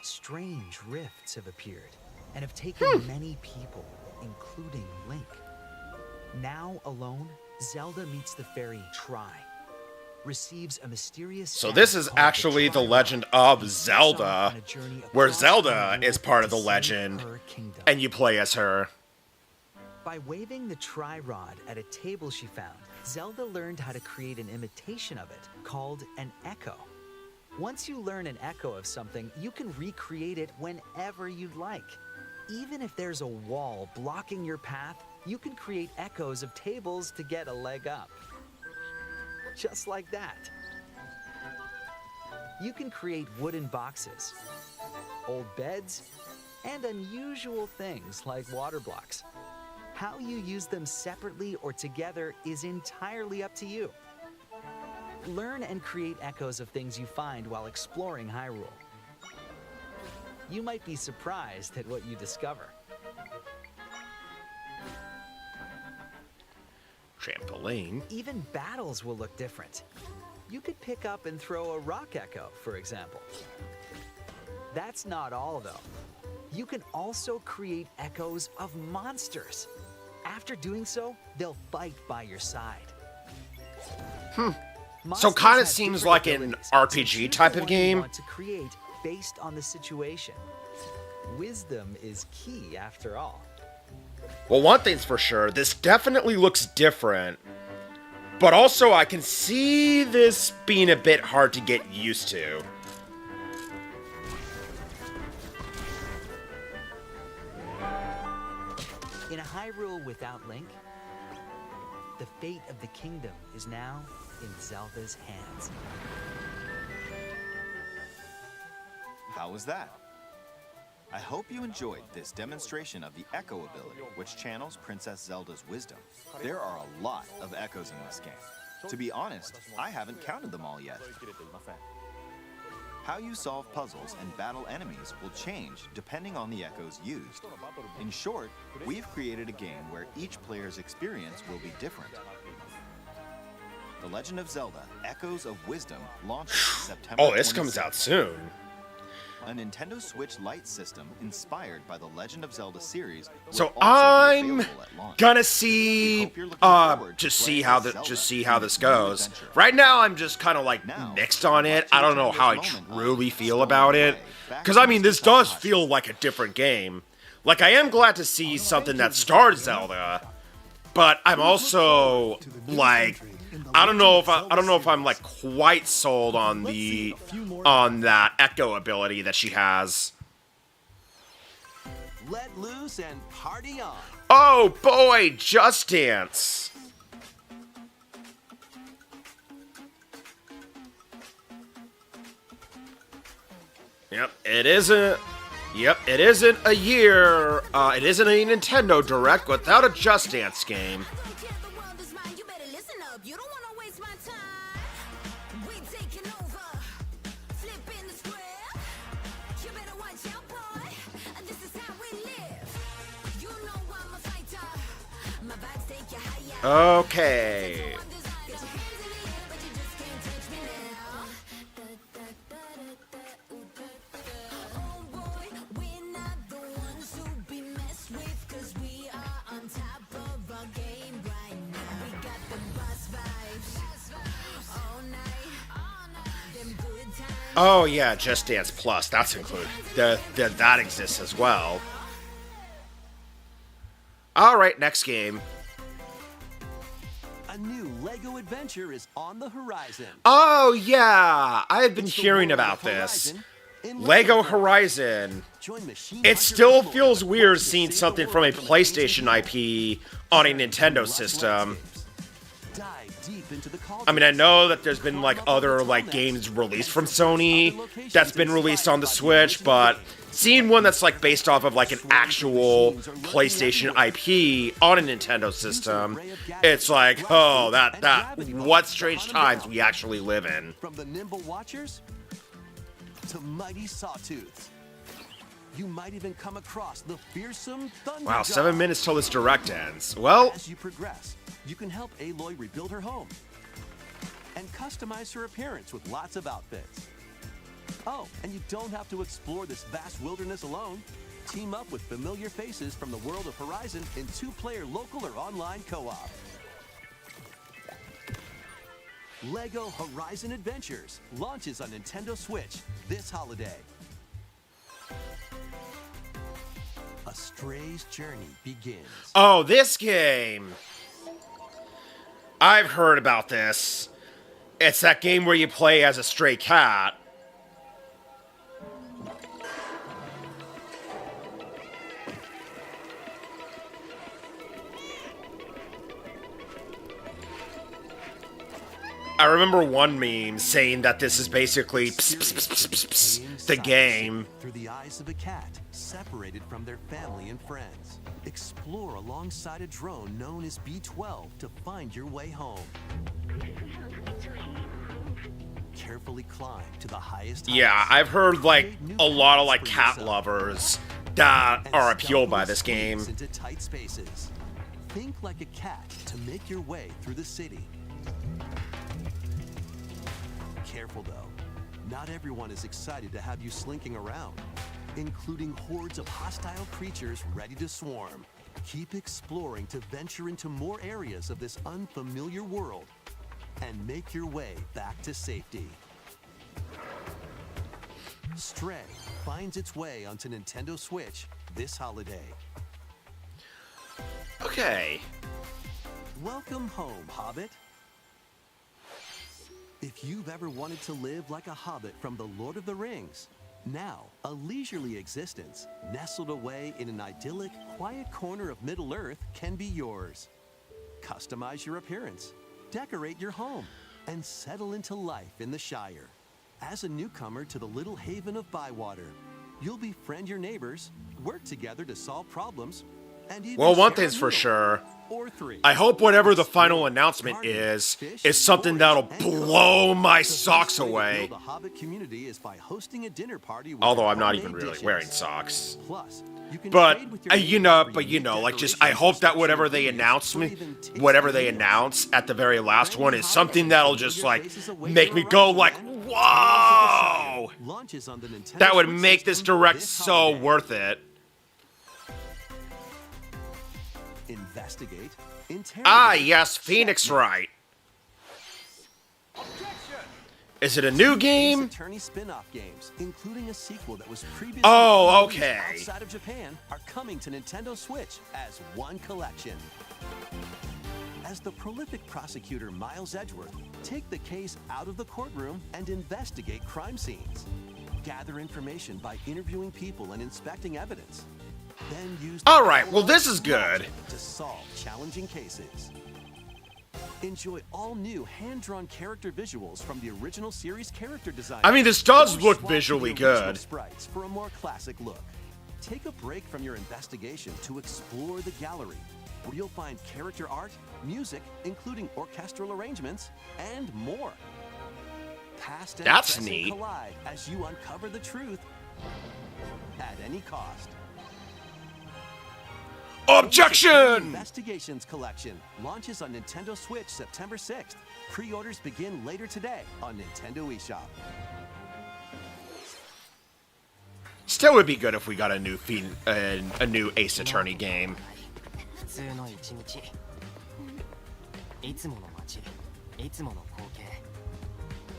strange rifts have appeared and have taken many people, including Link. Now alone, Zelda meets the fairy Tri, receives a mysterious So staff this is called actually the Tri-Rod, Legend of and sets Zelda, off on a journey where across Zelda Hyrule is part of to the save legend, her kingdom. and you play as her. By waving the Tri-Rod at a table she found, Zelda learned how to create an imitation of it, called an echo. Once you learn an echo of something, you can recreate it whenever you'd like. Even if there's a wall blocking your path, you can create echoes of tables to get a leg up. Just like that. You can create wooden boxes, old beds, and unusual things like water blocks. How you use them separately or together is entirely up to you. Learn and create echoes of things you find while exploring Hyrule. You might be surprised at what you discover. Trampoline. Even battles will look different. You could pick up and throw a rock echo, for example. That's not all, though. You can also create echoes of monsters. After doing so, they'll fight by your side. So Monsters kind of have seems different like an abilities, RPG so choose type the of one you game. want to create based on the situation. Wisdom is key, after all. Well, one thing's for sure, this definitely looks different. But also, I can see this being a bit hard to get used to. In a Hyrule without Link, the fate of the kingdom is now in Zelda's hands. How was that? I hope you enjoyed this demonstration of the Echo ability, which channels Princess Zelda's wisdom. There are a lot of echoes in this game. To be honest, I haven't counted them all yet. How you solve puzzles and battle enemies will change depending on the echoes used. In short, we've created a game where each player's experience will be different. The Legend of Zelda: Echoes of Wisdom launches September Oh, this comes 26th. out soon. A Nintendo Switch Lite system inspired by the Legend of Zelda series will So also be I'm available at launch. gonna We see, hope you're looking forward to just see playing how as the Zelda just see in how this this new goes. adventure. Right now, I'm just kind of like Now, mixed on it. I don't know how I truly feel Stolen about it, Away, back because to I mean, this Mr. does Takahashi. feel like a different game. Like I am glad to see something that stars Zelda, but I'm also like, I don't know if I'm like quite sold on that echo ability that she has. Let loose and party on. Oh boy, Just Dance. Yep, it isn't. Yep, it isn't a year. It isn't a Nintendo Direct without a Just Dance game. Okay. Oh yeah, Just Dance Plus. That's included. That exists as well. All right, next game. A new LEGO adventure is on the horizon. Oh yeah, I had been It's the hearing world of about this. Horizon in Lego Forest. Horizon. Join Machine It Hunter still and more feels weird to seeing save the something from a world amazing PlayStation creatures. IP on a Turn Nintendo lush system. landscapes. Dive deep into the I mean, I cauldrons. know that there's been like Climb up on the other tall like nests games and released from explore other Sony locations that's been released on the inspired by Switch, the but original games. seeing one that's like based off of like an actual PlayStation IP on a Nintendo system, it's like, oh, that what strange times we actually live in. From the nimble watchers to mighty sawtooths. You might even come across the fearsome Thunder Wow, God. 7 minutes till this direct ends. Well, As you progress, you can help Aloy rebuild her home and customize her appearance with lots of outfits. Oh, and you don't have to explore this vast wilderness alone. Team up with familiar faces from the world of Horizon in 2-player local or online co-op. LEGO Horizon Adventures launches on Nintendo Switch this holiday. A stray's journey begins. oh, this game. I've heard about this. It's that game where you play as a stray cat. I remember one meme saying that this is basically the game. Through the eyes of a cat separated from their family and friends. Explore alongside a drone known as B-12 to find your way home. Carefully climb to the highest Yeah, heights. I've heard like Create new a lot of paths like for cat yourself. lovers that And are appealed by stealthily this game. squeeze into tight spaces. Think like a cat to make your way through the city. Careful though, not everyone is excited to have you slinking around, including hordes of hostile creatures ready to swarm. Keep exploring to venture into more areas of this unfamiliar world and make your way back to safety. Stray finds its way onto Nintendo Switch this holiday. Okay. Welcome home, Hobbit. If you've ever wanted to live like a hobbit from The Lord of the Rings, now a leisurely existence nestled away in an idyllic, quiet corner of Middle-earth can be yours. Customize your appearance, decorate your home, and settle into life in the Shire. As a newcomer to the little haven of Bywater, you'll befriend your neighbors, work together to solve problems, and even Well, one share a thing's for meal. sure. Or three. I hope whatever the Explore final announcement garden, is fish, something forage, that'll and cook. blow my The best socks way to away. build a Hobbit community is by hosting a dinner party with Although your I'm not homemade even really dishes. wearing socks. Plus, you can But trade with your you neighbors know, for but you unique know, like just I decorations, hope that description whatever they videos, announce or me, even tasty whatever they meals. announce at the very last one is Friendly something Hobbits that'll and just familiar like faces await make your me go arrival, like, man. whoa! Launches on the Nintendo That would Switch make this system direct this so holiday. worth it. Investigate, interrogate, Ah, yes, Phoenix checkmate. Wright. Is it a new Ace game? Attorney spin-off games, including a sequel that was previously Oh, released okay. outside of Japan, are coming to Nintendo Switch as one collection. As the prolific prosecutor Miles Edgeworth, take the case out of the courtroom and investigate crime scenes. Gather information by interviewing people and inspecting evidence. Then use the All right, well, power this of is good. logic to solve challenging cases. Enjoy all new hand-drawn character visuals from the original series character design. I mean, this does Or look swap to the visually original good. Sprites for a more classic look. Take a break from your investigation to explore the gallery, where you'll find character art, music, including orchestral arrangements, and more. Past and That's present neat. collide as you uncover the truth at any cost. Objection! Investigations Collection launches on Nintendo Switch September 6th. Pre-orders begin later today on Nintendo eShop. Still would be good if we got a new a new Ace Attorney game. 普通の一日いつもの街いつもの光景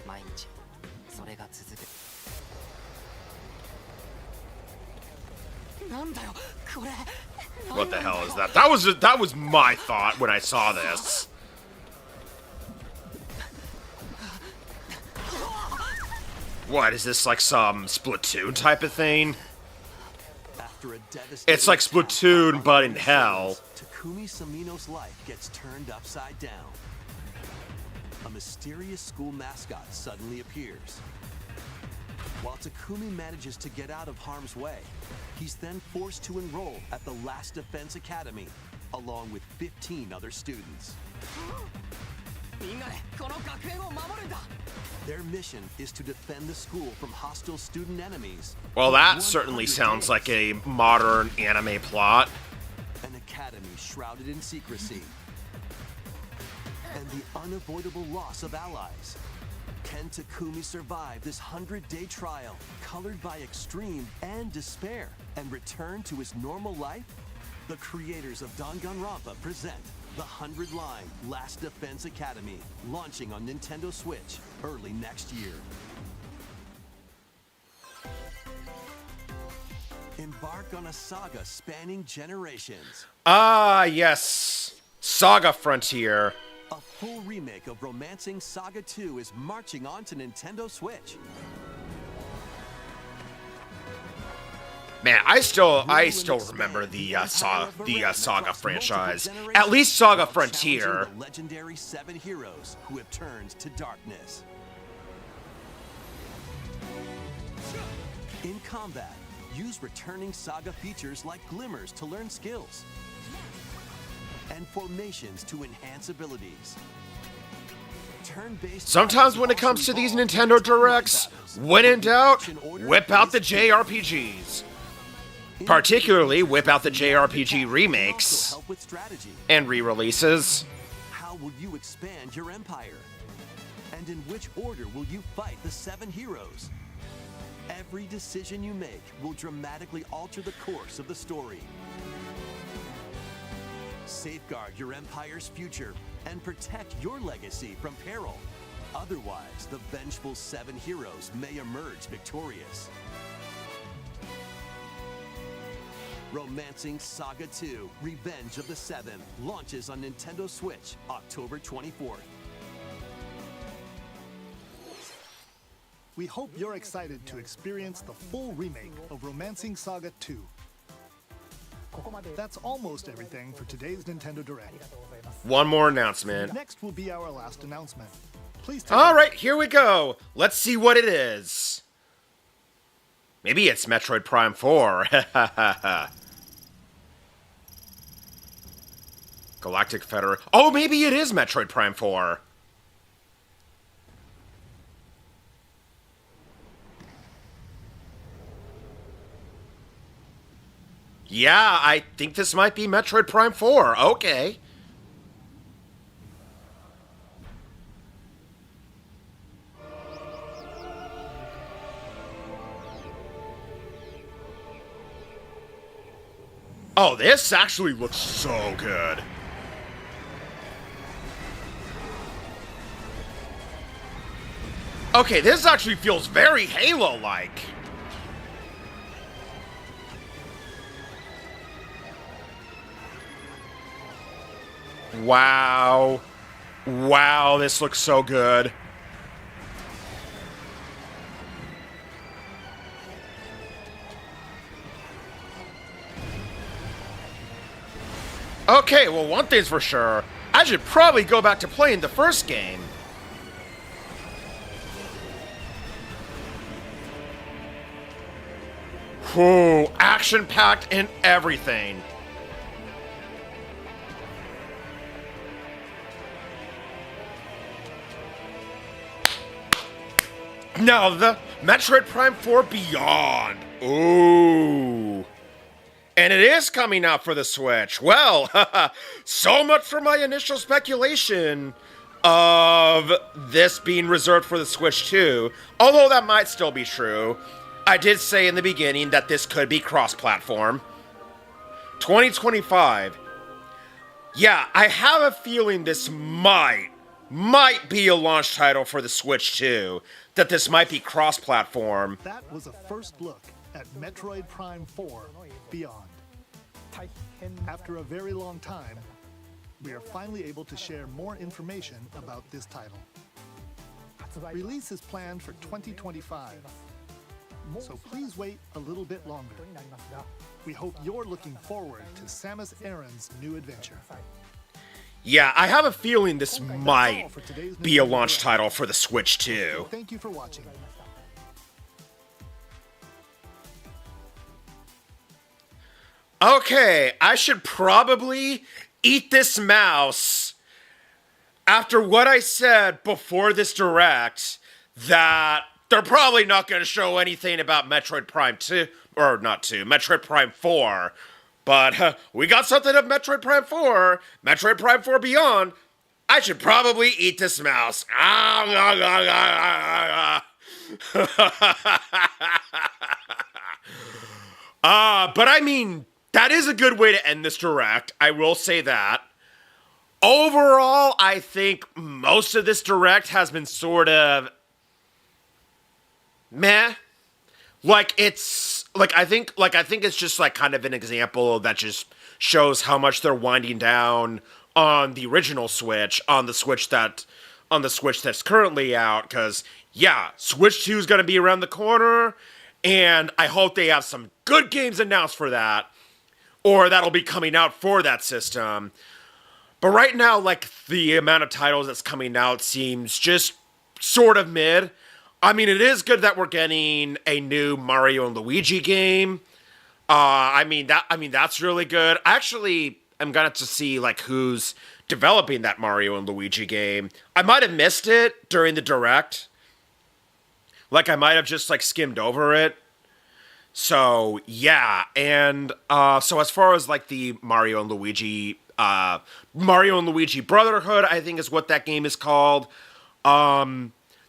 毎日それが続くなんだよこれ What the hell is that? That was my thought when I saw this. What is this, like some Splatoon type of thing? After a devastating It's like attack Splatoon, on but in Arkham hell. Takumi Samino's life gets turned upside down. A mysterious school mascot suddenly appears. While Takumi manages to get out of harm's way, he's then forced to enroll at the Last Defense Academy, along with 15 other students. みんなでこの学園を守るんだ Their mission is to defend the school from hostile student enemies. Well, for that 100 certainly sounds days. like a modern anime plot. An academy shrouded in secrecy. And the unavoidable loss of allies. Can Takumi survive this 100-day trial, colored by extreme and despair, and return to his normal life? The creators of Danganronpa present the 100-line Last Defense Academy, launching on Nintendo Switch early next year. Embark on a saga spanning generations. Ah, yes. Saga Frontier. A full remake of Romancing Saga 2 is marching on to Nintendo Switch. Man, I still remember the Saga franchise. At least Saga Frontier. Challenging the legendary 7 heroes who have turned to darkness. In combat, use returning Saga features like glimmers to learn skills, and formations to enhance abilities. Turn-based Sometimes when it comes to these Nintendo Directs, when in doubt, whip out the JRPGs. Particularly, whip out the JRPG remakes help with strategy. and re-releases. How will you expand your empire? And in which order will you fight the 7 heroes? Every decision you make will dramatically alter the course of the story. Safeguard your empire's future and protect your legacy from peril. Otherwise, the vengeful 7 heroes may emerge victorious. Romancing Saga 2: Revenge of the Seven launches on Nintendo Switch October 24th. We hope you're excited to experience the full remake of Romancing Saga 2. That's almost everything for today's Nintendo Direct. One more announcement. Next will be our last announcement. Please take All right, here we go. Let's see what it is. Maybe it's Metroid Prime 4. Galactic Federation. Oh, maybe it is Metroid Prime 4. Yeah, I think this might be Metroid Prime 4. Okay. Oh, this actually looks so good. Okay, this actually feels very Halo-like. Wow. Wow, this looks so good. Okay, well, one thing's for sure. I should probably go back to playing the first game. Whew, action-packed and everything. Now, the Metroid Prime 4 Beyond. Ooh. And it is coming out for the Switch. Well, so much for my initial speculation of this being reserved for the Switch too. Although that might still be true. I did say in the beginning that this could be cross-platform. 2025. Yeah, I have a feeling this might be a launch title for the Switch too. That this might be cross-platform. That was a first look at Metroid Prime 4 Beyond. After a very long time, we are finally able to share more information about this title. Release is planned for 2025, so please wait a little bit longer. We hope you're looking forward to Samus Aran's new adventure. Yeah, I have a feeling this might be a launch title for the Switch too. Thank you for watching. Okay, I should probably eat this mouse after what I said before this Direct, that they're probably not going to show anything about Metroid Prime 2, or not 2, Metroid Prime 4. But we got something of Metroid Prime 4, Metroid Prime 4 Beyond. I should probably eat this mouse. But I mean, that is a good way to end this Direct. I will say that. Overall, I think most of this Direct has been sort of meh. I think it's just like kind of an example that just shows how much they're winding down on the original Switch, on the Switch that's currently out, because yeah, Switch 2 is going to be around the corner, and I hope they have some good games announced for that, or that'll be coming out for that system. But right now, like, the amount of titles that's coming out seems just sort of mid. I mean, it is good that we're getting a new Mario and Luigi game. I mean that's really good. Actually, I'm gonna have to see like who's developing that Mario and Luigi game. I might have missed it during the direct. Like I might have just like skimmed over it. So yeah, and so as far as like the Mario and Luigi Brotherhood, I think is what that game is called.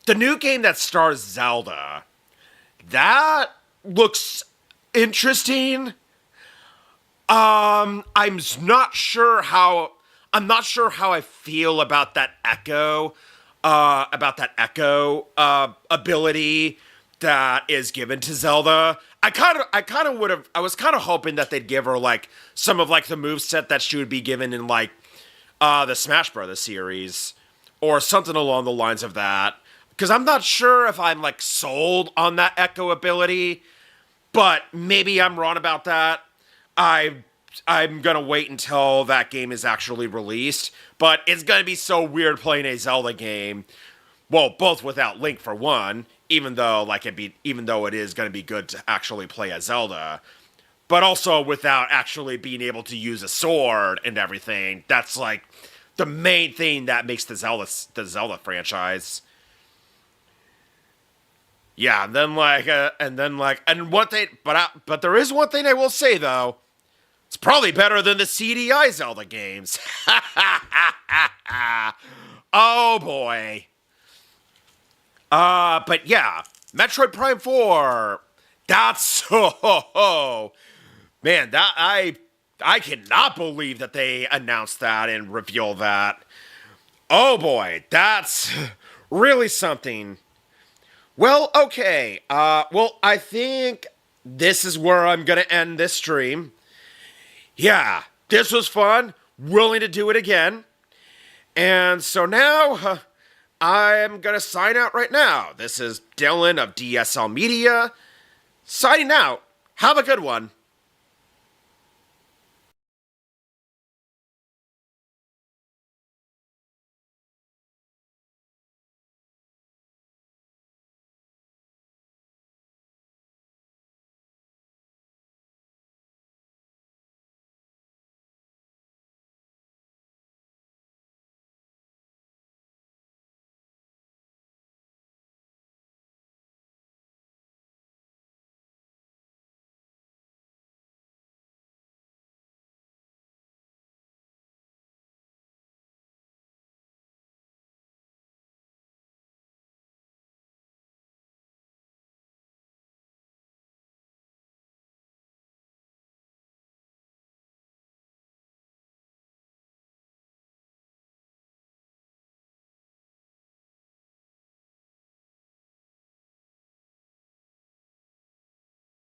The new game that stars Zelda, that looks interesting. I'm not sure how I feel about that Echo ability that is given to Zelda. I was kind of hoping that they'd give her like some of like the moveset that she would be given in like the Smash Brothers series or something along the lines of that. Because I'm not sure if I'm like sold on that Echo ability, but maybe I'm wrong about that. I'm gonna wait until that game is actually released, but it's gonna be so weird playing a Zelda game. Well, both without Link for one, even though it is gonna be good to actually play as Zelda, but also without actually being able to use a sword and everything. That's like the main thing that makes the Zelda franchise. Yeah, and but there is one thing I will say though. It's probably better than the CDI Zelda games. Oh boy. But yeah, Metroid Prime 4. That's man, that I cannot believe that they announced that and revealed that. Oh boy, that's really something. Well, okay. Well, I think this is where I'm going to end this stream. Yeah, this was fun. Willing to do it again. And so now, I'm going to sign out right now. This is Dylan of DSL Media. Signing out. Have a good one.